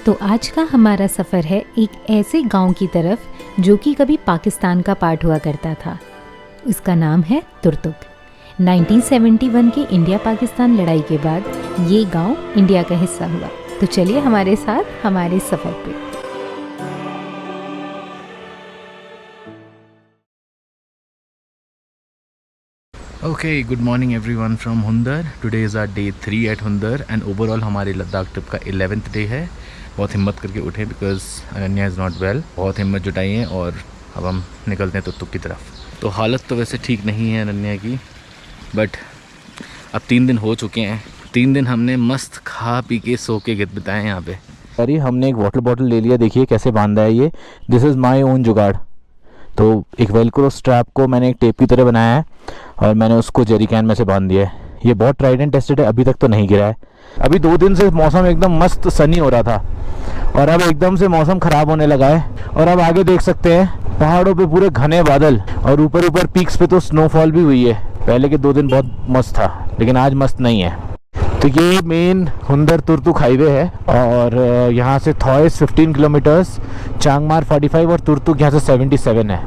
तो आज का हमारा सफ़र है एक ऐसे गांव की तरफ जो कि कभी पाकिस्तान का पार्ट हुआ करता था। इसका नाम है तुर्तुक। 1971 की इंडिया पाकिस्तान लड़ाई के बाद ये गांव इंडिया का हिस्सा हुआ। तो चलिए हमारे साथ हमारे सफ़र पे। Okay, good morning everyone from Hundar. Today is our day 3 at Hundar and overall हमारे लद्दाख ट्रिप का 11th डे है। बहुत हिम्मत करके उठे because Ananya is not well. बहुत हिम्मत जुटाई है और अब हम निकलते हैं तुर्तुक की तरफ। तो हालत तो वैसे ठीक नहीं है अनन्या की, बट अब 3 दिन हो चुके हैं। 3 दिन हमने मस्त खा पी के सो के गित बिताए यहाँ पे। अरे हमने एक वाटर बॉटल ले लिया, देखिए कैसे बांधा है ये। दिस इज़ माई ओन जुगाड़। तो एक वेलक्रो स्ट्रैप को मैंने एक टेप की तरह बनाया है और मैंने उसको जेरी कैन में से बांध दिया है। ये बहुत ट्राइड एंड टेस्टेड है, अभी तक तो नहीं गिरा है। अभी 2 दिन से मौसम एकदम मस्त सनी हो रहा था और अब एकदम से मौसम ख़राब होने लगा है। और अब आगे देख सकते हैं पहाड़ों पे पूरे घने बादल और ऊपर पीक्स पे तो स्नोफॉल भी हुई है। पहले के 2 दिन बहुत मस्त था लेकिन आज मस्त नहीं है। तो ये मेन हुंदर तुर्तुक हाईवे है और यहाँ से थॉयस 15 किलोमीटर्स, चांगमार 45 और तुर्तुक यहाँ से 77 है।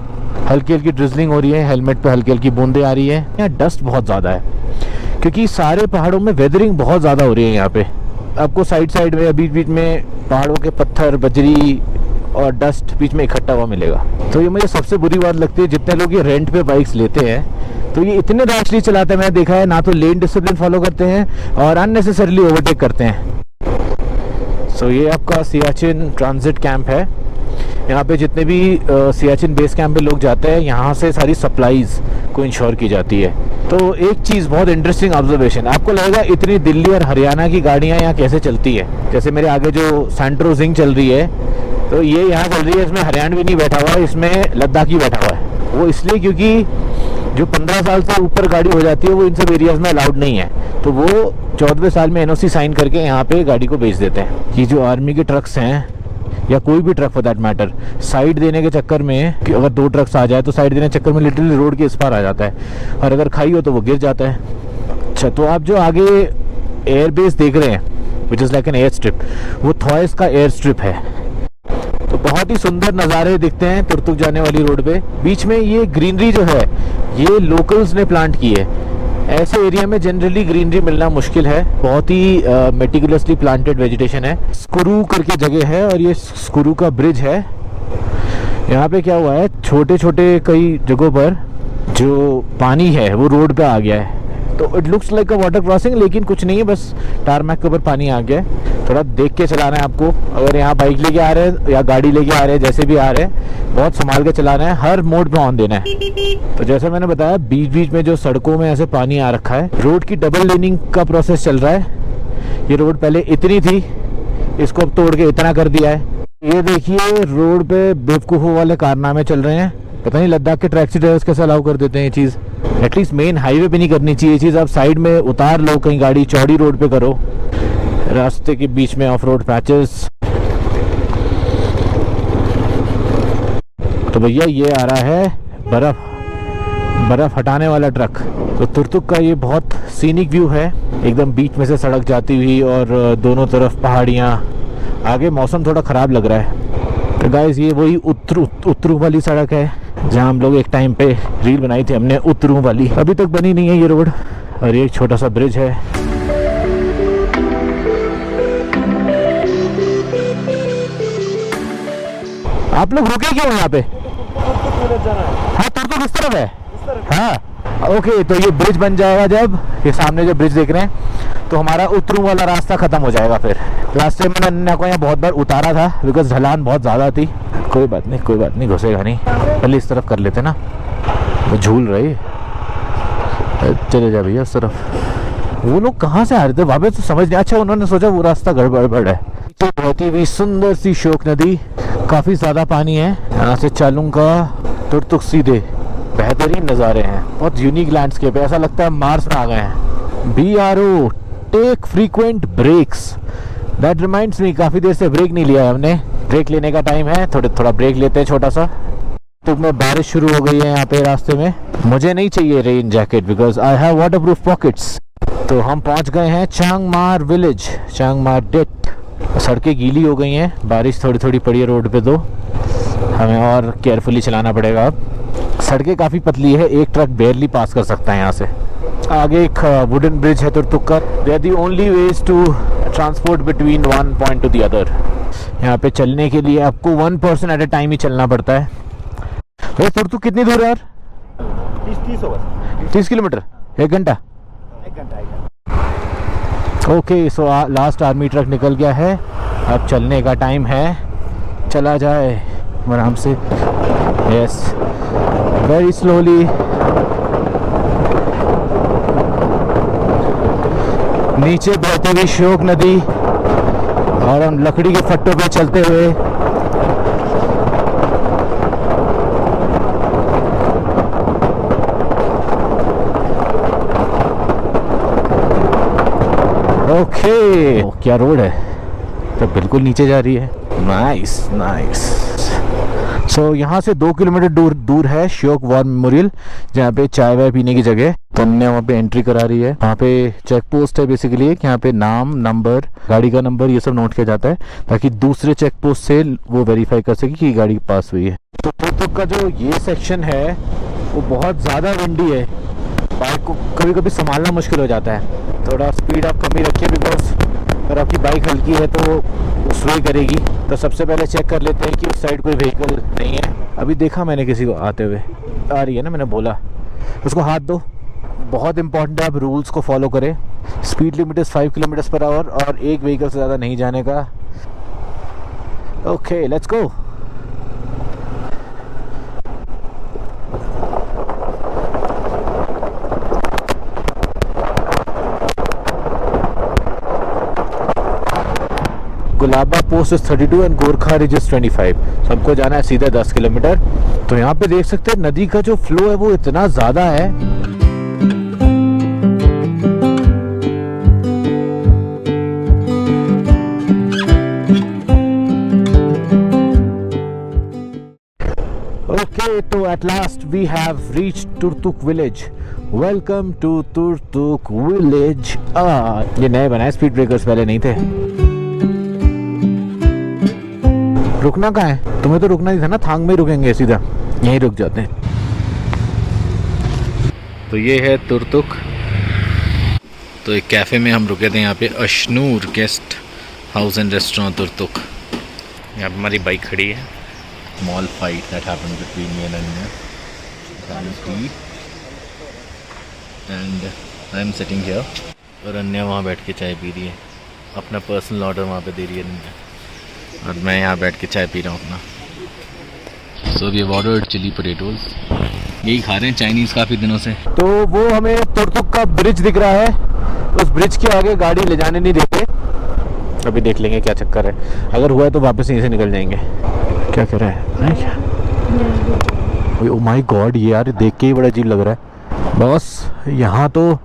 हल्की हल्की ड्रिजलिंग हो रही है, हेलमेट पे हल्की हल्की बूंदें आ रही है। यहाँ डस्ट बहुत ज़्यादा है क्योंकि सारे पहाड़ों में वेदरिंग बहुत ज़्यादा हो रही है। यहाँ पे आपको साइड में बीच बीच में पहाड़ों के पत्थर, बजरी और डस्ट बीच में इकट्ठा हुआ मिलेगा। तो ये मुझे सबसे बुरी बात लगती है, जितने लोग ये रेंट पे बाइक्स लेते हैं तो ये इतने रैशली चलाते हैं। मैंने देखा है ना तो लेन डिसिप्लिन फॉलो करते हैं और अननेसेसरीली ओवरटेक करते हैं। सो ये आपका सियाचिन ट्रांजिट कैंप है। यहाँ पे जितने भी सियाचिन बेस कैंप पे लोग जाते हैं, यहाँ से सारी सप्लाईज को इंश्योर की जाती है। तो एक चीज़ बहुत इंटरेस्टिंग ऑब्जर्वेशन, आपको लगेगा इतनी दिल्ली और हरियाणा की गाड़ियाँ यहाँ कैसे चलती है। जैसे मेरे आगे जो सैंट्रो जिंग चल रही है तो ये यहाँ चल रही है, इसमें हरियाणवी नहीं बैठा हुआ है, इसमें लद्दाखी बैठा हुआ है। वो इसलिए क्योंकि जो 15 साल से ऊपर गाड़ी हो जाती है वो इन सब एरियाज़ में अलाउड नहीं है, तो वो 14वें साल में एनओसी साइन करके यहाँ पे गाड़ी को बेच देते हैं। ये जो आर्मी के ट्रक्स हैं या कोई भी truck for that matter, side देने के चक्कर में कि अगर 2 ट्रक्स आ जाए तो साइड देने के चक्कर में लिटरली रोड के इस पार आ जाता है और अगर खाई हो तो वो गिर जाता है। अच्छा, तो आप जो आगे एयरबेस देख रहे हैं which is like an air strip, वो थॉयस का एयर स्ट्रिप है। तो बहुत ही सुंदर नज़ारे दिखते हैं तुर्तुक जाने वाली रोड पे। बीच में ये ग्रीनरी जो है ये लोकल्स ने प्लांट की है। ऐसे एरिया में जनरली ग्रीनरी मिलना मुश्किल है, बहुत ही मेटिकुलसली प्लांटेड वेजिटेशन है। स्क्रू करके जगह है और ये स्क्रू का ब्रिज है। यहाँ पे क्या हुआ है, छोटे छोटे कई जगहों पर जो पानी है वो रोड पे आ गया है, तो it looks like a water crossing, लेकिन कुछ नहीं है, बस टारमैक के ऊपर पानी आ गया है। थोड़ा देख के चलाना है आपको। अगर यहाँ बाइक लेके आ रहे हैं या गाड़ी लेके आ रहे हैं, जैसे भी आ रहे हैं, बहुत संभाल के चलाना है, हर मोड पे ऑन देना है। तो जैसे मैंने बताया, बीच बीच में जो सड़कों में ऐसे पानी आ रखा है, रोड की डबल लेनिंग का प्रोसेस चल रहा है। ये रोड पहले इतनी थी, इसको अब तोड़ के इतना कर दिया है। ये देखिए रोड पे बेवकूफ़ों वाले कारनामे चल रहे हैं। पता नहीं लद्दाख के टैक्सी ड्राइवर्स कैसे अलाउ कर देते हैं ये चीज़। एटलीस्ट मेन हाईवे पे नहीं करनी चाहिए ये चीज़। आप साइड में उतार लो, कहीं गाड़ी चौड़ी रोड पे करो, रास्ते के बीच में ऑफ रोड पैचेस। तो भैया ये आ रहा है बर्फ़ हटाने वाला ट्रक। तो तुर्तुक का ये बहुत सीनिक व्यू है, एकदम बीच में से सड़क जाती हुई और दोनों तरफ पहाड़ियाँ। आगे मौसम थोड़ा ख़राब लग रहा है। तो गाइस ये वही उतरू वाली सड़क है जहाँ हम लोग एक टाइम पे रील बनाई थी हमने, उतरू वाली। अभी तक बनी नहीं है ये रोड। और ये एक छोटा सा ब्रिज है। आप लोग रुके क्यों यहाँ पे? हाँ, तुर्तुक इस तरफ है। हाँ ओके, तो ये ब्रिज बन जाएगा जब, ये सामने जो ब्रिज देख रहे हैं, तो हमारा उतरू वाला रास्ता खत्म हो जाएगा। फिर लास्ट टाइम मैंने अन्या को यहाँ बहुत बार उतारा था बिकॉज ढलान बहुत ज़्यादा थी। कोई बात नहीं, घुसेगा नहीं। पहले इस तरफ कर लेते ना, वो झूल रही। चले जा भैया उस तरफ। वो लोग कहाँ से आ रहे थे वहाँ पे, तो समझ नहीं। अच्छा, उन्होंने सोचा वो रास्ता गड़बड़ है। तो बहती हुई सुंदर सी शोक नदी, काफ़ी ज़्यादा पानी है। यहाँ से चालूंगा तुर्तुक सीधे, बेहतरीन नज़ारे हैं, बहुत यूनिक लैंडस्केप है, ऐसा लगता है मार्स में आ गए हैं। BRO take frequent breaks. That reminds me, काफ़ी देर से ब्रेक नहीं लिया है हमने। ब्रेक लेने का टाइम है, थोड़ा ब्रेक लेते हैं छोटा सा। तो में बारिश शुरू हो गई है यहाँ पे रास्ते में। मुझे नहीं चाहिए rain jacket because I have waterproof pockets. तो हम पहुँच गए हैं चांगमार विलेज, चांगमार डेट। सड़कें गीली हो गई हैं, बारिश थोड़ी थोड़ी पड़ी है रोड पे, तो हमें और केयरफुली चलाना पड़ेगा अब। सड़कें काफ़ी पतली है, एक ट्रक बेयरली पास कर सकता है यहाँ से। आगे एक वुडन ब्रिज है तुर्तुक का। They are the only ways to transport between one point to the other. यहाँ पे चलने के लिए आपको 1 पर्सन एट ए टाइम ही चलना पड़ता है। भैया तुर्तुक कितनी दूर है यार? 30 किलोमीटर, 1 घंटा। Okay, so last army truck निकल गया है, अब चलने का टाइम है, चला जाए आराम से। Yes, very slowly. नीचे बहती हुई श्योक नदी और हम लकड़ी के फट्टों पे चलते हुए। ओके, क्या रोड है, तो बिल्कुल नीचे जा रही है। Nice nice. सो यहाँ से 2 किलोमीटर दूर है श्योक वॉर मेमोरियल, जहाँ पे चाय वाय पीने की जगह। तुमने वहाँ पे एंट्री करा रही है। वहाँ पे चेक पोस्ट है बेसिकली, यहाँ पे नाम, नंबर, गाड़ी का नंबर, ये सब नोट किया जाता है ताकि दूसरे चेक पोस्ट से वो वेरीफाई कर सके कि गाड़ी पास हुई है। तो तुर्तुक का जो ये सेक्शन है वो बहुत ज़्यादा विंडी है, बाइक को कभी कभी संभालना मुश्किल हो जाता है। थोड़ा स्पीड आप कम ही रखिए, बिकॉज अगर आपकी बाइक हल्की है तो वो स्लो करेगी। तो सबसे पहले चेक कर लेते हैं कि उस साइड कोई व्हीकल नहीं है। अभी देखा मैंने किसी को आते हुए, आ रही है ना, मैंने बोला उसको हाथ दो। बहुत इंपॉर्टेंट है, आप रूल्स को फॉलो करें। Speed limit is 5 kilometre per hour और एक व्हीकल से ज़्यादा नहीं जाने का। Okay, let's go. Gulaba post is 32 and Gorkha ridge is 25। सबको जाना है सीधा 10 किलोमीटर। तो यहाँ पे देख सकते हैं नदी का जो फ्लो है वो इतना ज़्यादा है। ओके, तो at last we have reached Turtuk village. Welcome to Turtuk village. ये नए बनाए स्पीड ब्रेकर्स, पहले नहीं थे। रुकना कहाँ है? तुम्हें तो रुकना ही था ना, थांग में ही रुकेंगे, सीधा यहीं रुक जाते हैं। तो ये है तुर्तुक। तो एक कैफ़े में हम रुके थे, यहाँ पे Ashnoor guest house and restaurant Turtuk. यहाँ पे हमारी बाइक खड़ी है। Small fight that happened between me and Anya, and I am sitting here, और अन्या वहाँ बैठ के चाय पी रही है। अपना पर्सनल ऑर्डर वहाँ पे दे रही है अन्या, और मैं यहाँ बैठ के चाय पी रहा हूँ अपना। So we have ordered chilli potatoes, यही खा रहे हैं चाइनीज़ काफ़ी दिनों से। तो वो हमें तुर्तुक का ब्रिज दिख रहा है, उस ब्रिज के आगे गाड़ी ले जाने नहीं देते। अभी देख लेंगे क्या चक्कर है, अगर हुआ है तो वापस यहीं से निकल जाएंगे। क्या कह रहा है? ओह माय गॉड, ये यार देख के ही बड़ा अजीब लग रहा है। बॉस यहाँ तो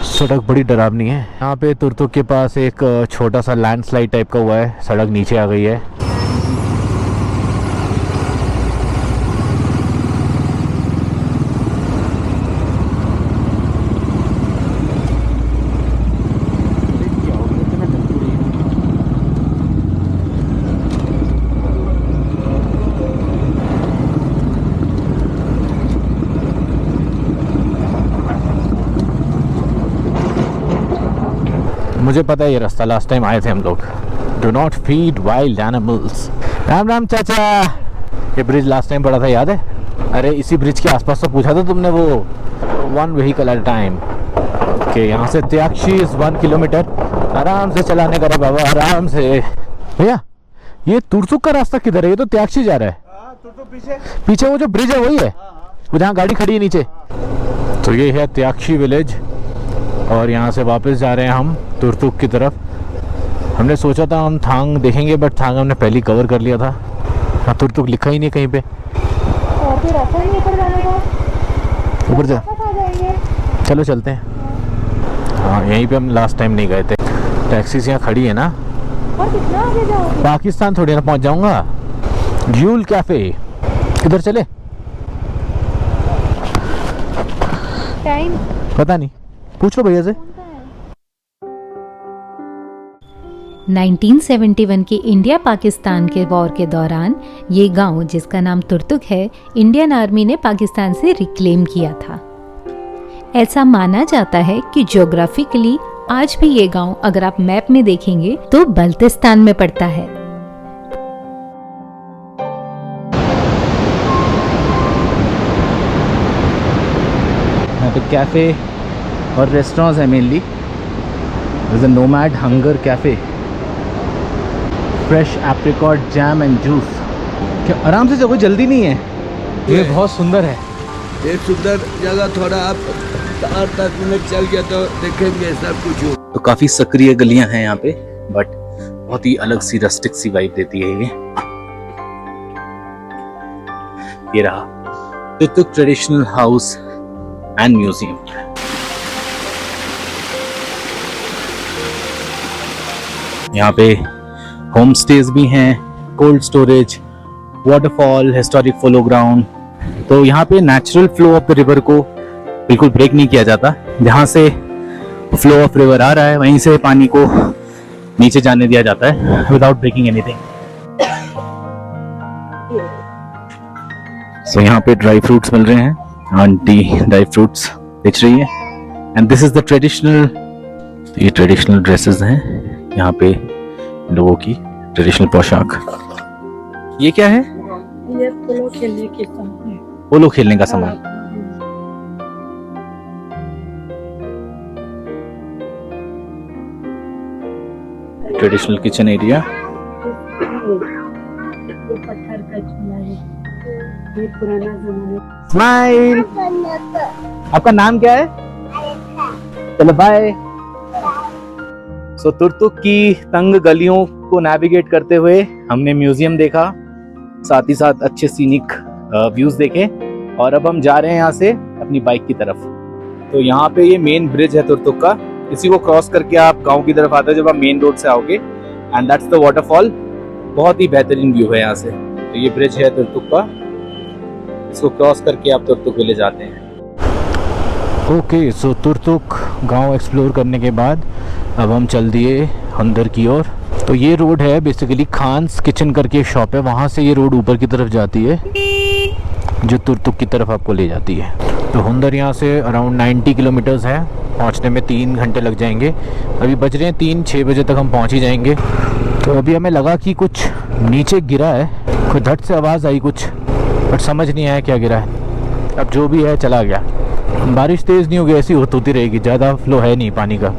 सड़क बड़ी डरावनी है। यहाँ पे तुर्तुक के पास एक छोटा सा लैंडस्लाइड टाइप का हुआ है, सड़क नीचे आ गई है। मुझे पता है ये रास्ता, लास्ट टाइम आए थे हम लोग। Do not feed wild animals. Ram Ram चाचा। ये ब्रिज लास्ट टाइम पड़ा था, याद है? अरे इसी ब्रिज के आसपास तो पूछा था तुमने, वो 1 व्हीकल एट टाइम। ओके, यहाँ से त्याक्षी इज 1 किलोमीटर। आराम से चलाने का रे बाबा, आराम से। भैया ये तुर्तुक का रास्ता किधर है? ये तो त्याक्षी जा रहा है। पीछे पीछे वो जो ब्रिज है वही है, वो जहाँ गाड़ी खड़ी है नीचे। तो ये है त्याक्षी विलेज, और यहाँ से वापस जा रहे हैं हम तुर्तुक की तरफ। हमने सोचा था हम थांग देखेंगे, बट थांग हमने पहले ही कवर कर लिया था। हाँ, तुर्तुक लिखा ही नहीं कहीं पे। और फिर रास्ता ही ऊपर जाने का, ऊपर जा, चलो चलते हैं। हाँ, यहीं पे हम लास्ट टाइम नहीं गए थे। टैक्सीज यहाँ खड़ी है ना। और कितना आगे जाओगे? पाकिस्तान थोड़ी ना पहुँच जाऊँगा। ज्यूल कैफे, किधर चले? टाइम पता नहीं, पूछ लो भैया से। 1971 के इंडिया पाकिस्तान के वॉर के दौरान ये गांव, जिसका नाम तुर्तुक है, इंडियन आर्मी ने पाकिस्तान से रिक्लेम किया था। ऐसा माना जाता है कि ज्योग्राफिकली आज भी ये गांव, अगर आप मैप में देखेंगे तो बल्तिस्तान में पड़ता है। यहाँ पे कैफ़े और रेस्टोरेंट्स हैं mainly. There's a Nomad Hunger Cafe, fresh apricot jam and juice. क्या आराम से कोई जल्दी नहीं है, ये बहुत सुंदर है। एक सुंदर जगह, थोड़ा आप 8-10 मिनट चल गया तो देखेंगे सब कुछ। तो काफ़ी सक्रिय गलियां हैं यहाँ पे, बट बहुत ही अलग सी रस्टिक सी वाइब देती है ये रहा Turtuk traditional house and museum. यहाँ पे होम स्टेज भी हैं, cold storage, waterfall, historic follow ground. तो यहाँ पे natural flow of the river को बिल्कुल ब्रेक नहीं किया जाता। जहाँ से फ्लो ऑफ रिवर आ रहा है वहीं से पानी को नीचे जाने दिया जाता है विदाउट ब्रेकिंग एनीथिंग। सो यहाँ पे ड्राई फ्रूट्स मिल रहे हैं, आंटी ड्राई फ्रूट्स बेच रही है। And this is the traditional, ये ट्रेडिशनल ड्रेसेस हैं यहाँ पे लोगों की, ट्रेडिशनल पोशाक। ये क्या है? ये पोलो खेलने के सामान। पोलो खेलने का सामान। Traditional kitchen area. ये पत्थर का चूल्हा है, ये पुराना जमाना। स्माइल। आपका नाम क्या है? चलो बाय। सो तुर्तुक की तंग गलियों को नेविगेट करते हुए हमने म्यूजियम देखा, साथ ही साथ अच्छे सीनिक व्यूज देखे, और अब हम जा रहे हैं यहाँ से अपनी बाइक की तरफ। तो यहाँ पे ये मेन ब्रिज है तुर्तुक का, इसी को क्रॉस करके आप गांव की तरफ आते हो जब आप मेन रोड से आओगे। And that's the waterfall. बहुत ही बेहतरीन व्यू है यहाँ से। तो ये ब्रिज है तुर्तुक का, इसको क्रॉस करके आप तुर्तुक विलेज आते हैं। ओके, सो तुर्तुक गांव एक्सप्लोर करने के बाद अब हम चल दिए हुंदर की ओर। तो ये रोड है बेसिकली, खान्स किचन करके एक शॉप है, वहाँ से ये रोड ऊपर की तरफ जाती है जो तुर्तुक की तरफ आपको ले जाती है। तो हुंदर यहाँ से अराउंड 90 किलोमीटर्स है, पहुँचने में 3 घंटे लग जाएंगे। अभी बज रहे हैं 3-6 बजे तक हम पहुँच ही जाएंगे। तो अभी हमें लगा कि कुछ नीचे गिरा है, कोई धट से आवाज़ आई कुछ, बट समझ नहीं आया क्या गिरा है। अब जो भी है चला गया। बारिश तेज़ नहीं होगी, ऐसी होती रहेगी, ज़्यादा फ्लो है नहीं पानी का।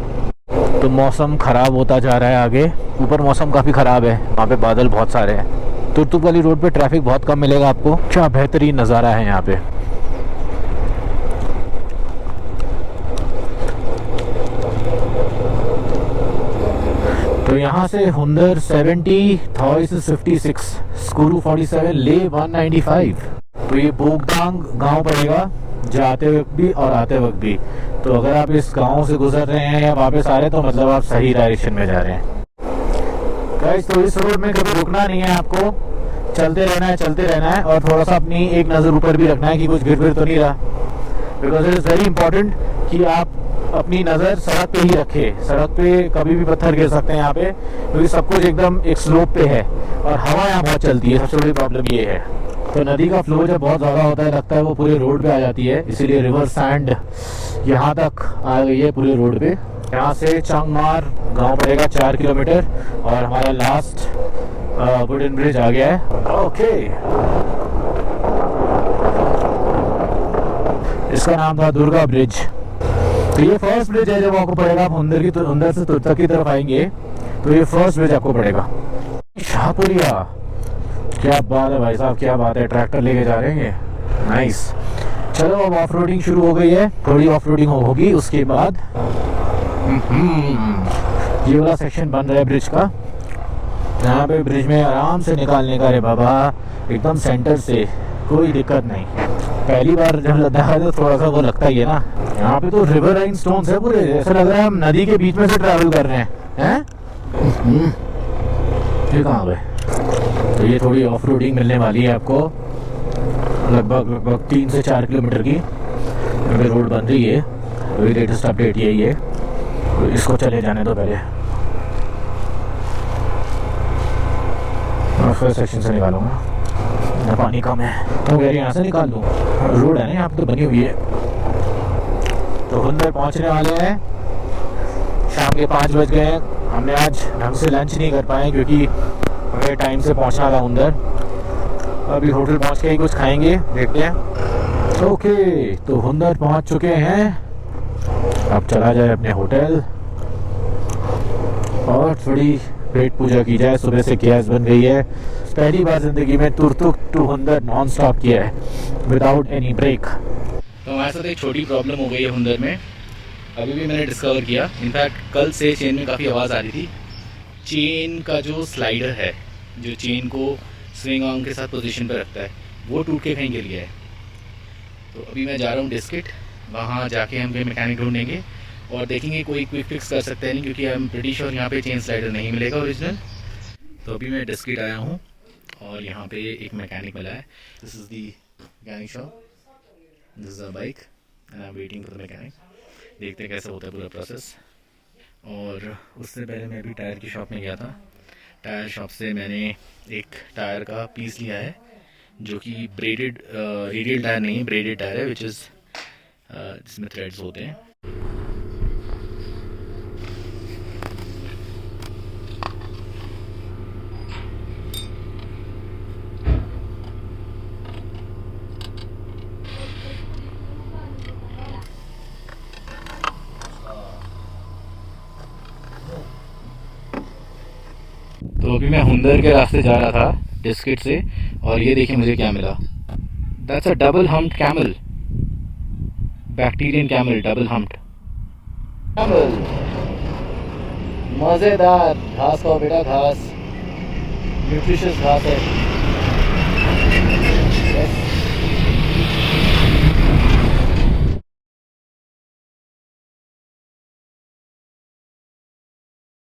तो मौसम ख़राब होता जा रहा है आगे, ऊपर मौसम काफ़ी ख़राब है, वहाँ पे बादल बहुत सारे हैं। तुर्तुक वाली रोड पे ट्रैफिक बहुत कम मिलेगा आपको। क्या बेहतरीन नज़ारा है यहाँ पे। तो यहाँ से हुंदर 70, थॉइस 56, स्कूरू 47, ले 195। तो ये बोगदांग गांव पड़ेगा जाते वक्त भी और आते वक्त भी। तो अगर आप इस गांव से गुजर रहे हैं या वापस आ रहे हैं तो मतलब आप सही डायरेक्शन में जा रहे हैं। गाइस, तो इस रोड में कभी रुकना नहीं है आपको, चलते रहना है, चलते रहना है, और थोड़ा सा अपनी एक नज़र ऊपर भी रखना है कि कुछ गिर फिर तो नहीं रहा। Because it is very important कि आप अपनी नज़र सड़क पे ही रखें। सड़क पे कभी भी पत्थर गिर सकते हैं यहाँ पे, क्योंकि सब कुछ एकदम एक स्लोप पे है और हवा यहाँ बहुत चलती है। सबसे बड़ी प्रॉब्लम ये है। तो नदी का फ्लो जब बहुत ज़्यादा होता है, लगता है वो पूरे रोड पे आ जाती है, इसीलिए रिवर सैंड यहाँ तक आ गई है पूरे रोड पे। यहाँ से चांगमार गांव पड़ेगा 4 किलोमीटर, और हमारा लास्ट वुडन ब्रिज आ गया है। ओके, इसका नाम था दुर्गा ब्रिज। तो ये फर्स्ट ब्रिज है जब आपको पड़ेगा, आप हुंदर से तुर्तुक की तरफ आएंगे तो ये फर्स्ट ब्रिज आपको पड़ेगा। शाहपुरिया, क्या बात है भाई साहब, क्या बात है, ट्रैक्टर लेके जा रहे हैं, नाइस। चलो अब ऑफ रोडिंग शुरू हो गई है, थोड़ी ऑफ रोडिंग होगी उसके बाद। ये वाला सेक्शन बन रहा है ब्रिज का, यहाँ पे ब्रिज में आराम से निकालने का रे बाबा, एकदम सेंटर से, कोई दिक्कत नहीं। पहली बार जब लद्दाख आए तो थोड़ा सा वो लगता ही है ना। यहाँ पे तो रिवर लाइन स्टोन्स है पूरे, ऐसा लग रहा है हम नदी के बीच में से ट्रैवल कर रहे हैं। ये कहाँ गए? तो ये थोड़ी ऑफ रोडिंग मिलने वाली है आपको, लगभग 3 से 4 किलोमीटर की क्योंकि रोड बन रही है। तो ये लेटेस्ट अपडेट यही है, तो इसको चले जाने दो पहले। फर्स्ट सेक्शन से निकालूंगा, यहाँ पानी कम है तो गैर यहाँ से निकाल लूँ, रोड है ना यहाँ पर तो बनी हुई है। तो हुंदर पहुँचने वाले हैं, शाम के 5 बज गए हैं। हमने आज ढंग से लंच नहीं कर पाए क्योंकि हमें टाइम से पहुँचना था हुंदर। अभी होटल पहुँच के ही कुछ खाएंगे, देखते हैं। ओके, तो हुंदर पहुँच चुके हैं, अब चला जाए अपने होटल और थोड़ी पेट पूजा की जाए। सुबह से गैस बन गई है, पहली बार ज़िंदगी में Turtuk to Hunder non stop किया है विदाउट एनी ब्रेक। तो हमारे साथ एक छोटी प्रॉब्लम हो गई है हुंदर में, अभी भी मैंने डिस्कवर किया। इनफैक्ट कल से चेन में काफ़ी आवाज़ आ रही थी। चेन का जो स्लाइडर है, जो चेन को स्विंग आर्म के साथ पोजीशन पर रखता है, वो टूट के कहीं गिर गया है। तो अभी मैं जा रहा हूँ डिस्किट, वहाँ जाके हम कोई मैकेनिक ढूंढेंगे और देखेंगे कोई क्विक फिक्स कर सकते हैं नहीं, क्योंकि आई एम प्रीटी श्योर यहाँ पे चेन स्लाइडर नहीं मिलेगा ओरिजिनल। तो अभी मैं डिस्किट आया हूँ और यहाँ पे एक मैकेनिक मिला है। This is the mechanic shop, this is a bike and I am waiting for the mechanic. देखते हैं कैसा होता है पूरा प्रोसेस। और उससे पहले मैं अभी टायर की शॉप में गया था। टायर शॉप से मैंने एक टायर का पीस लिया है जो कि ब्रेडेड रेडियल टायर नहीं है, ब्रेडेड टायर है, विच इज़ जिसमें थ्रेड्स होते हैं। तो अभी मैं हुंदर के रास्ते जा रहा था डिस्किट से, और ये देखिए मुझे क्या मिला। That's a double humped camel, Bactrian camel, double humped camel. मज़ेदार घास का बेटा, घास न्यूट्रिशियस घास है।